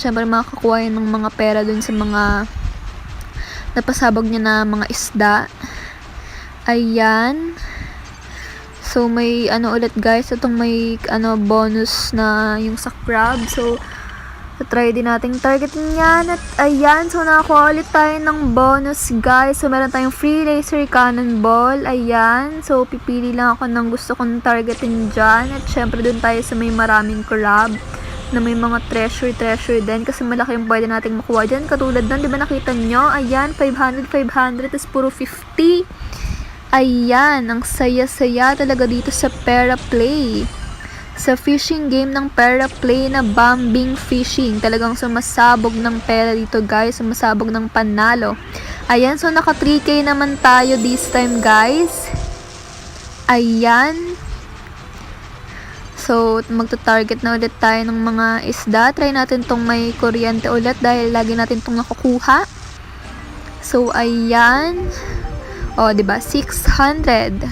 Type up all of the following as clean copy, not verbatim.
Siyempre makakuha yan ng mga pera dun sa mga napasabog niya na mga isda. Ayan. So, may ulit guys. Itong may bonus na yung sa crab. So, try din nating targetin yan. At ayan. So, nakakuha ulit tayo ng bonus guys. So, meron tayong free laser cannonball. Ayan. So, pipili lang ako ng gusto kong targetin dyan. At syempre dun tayo sa may maraming crab na may mga treasure din kasi malaki yung pwede nating makuha dyan. Katulad nun, di ba nakita nyo? Ayan, 500, tas puro 50. Ayan, ang saya-saya talaga dito sa Pera Play. Sa fishing game ng Pera Play na bombing fishing. Talagang sumasabog ng pera dito guys, sumasabog ng panalo. Ayan, so naka 3K naman tayo this time guys. Ayan. So, magta-target na ulit tayo ng mga isda. Try natin tong may kuryente ulit dahil lagi natin tong nakukuha. So, ayan. O, diba? 600.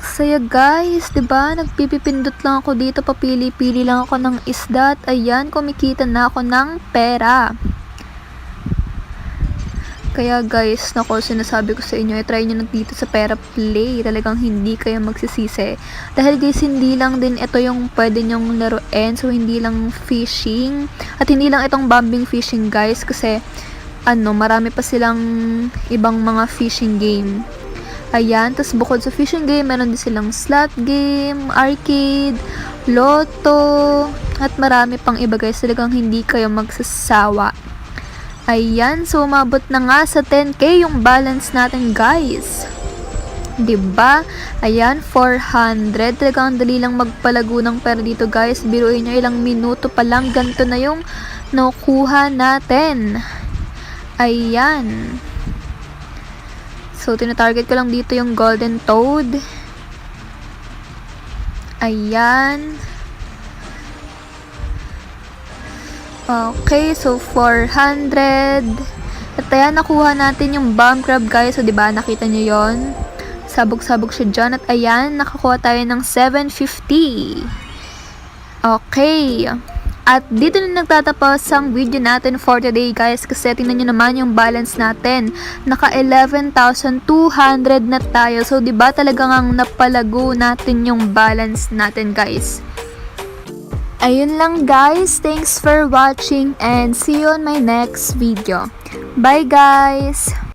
Saya guys, diba? Nagpipipindot lang ako dito. Papili-pili lang ako ng isda. At ayan, kumikita na ako ng pera. Kaya guys, nako, sinasabi ko sa inyo, try nyo na dito sa Pera Play. Talagang hindi kayo magsisisi. Dahil guys, hindi lang din ito yung pwede nyong laruin. So, hindi lang fishing. At hindi lang itong bombing fishing guys. Kasi, marami pa silang ibang mga fishing game. Ayan, tas bukod sa fishing game, meron din silang slot game, arcade, lotto, at marami pang iba guys. Talagang hindi kayo magsasawa. Ayan, so umabot na nga sa 10K yung balance natin guys. Diba? Ayan, 400. Talagang dali lang magpalago ng pera dito guys. Biruin nyo, ilang minuto pa lang, ganito na yung nakuha natin. Ayan. So, tinatarget ko lang dito yung golden toad. Ayan. Okay, so 400. At ayan, nakuha natin yung bomb crab guys. So, diba, nakita nyo yon? Sabog-sabog siya dyan. At ayan, nakakuha tayo ng 750. Okay. At dito na nagtatapos ang video natin for today guys. Kasi tingnan nyo naman yung balance natin. Naka 11,200 na tayo. So, diba, talagang ang napalago natin yung balance natin guys. Ayun lang guys, thanks for watching and see you on my next video. Bye guys!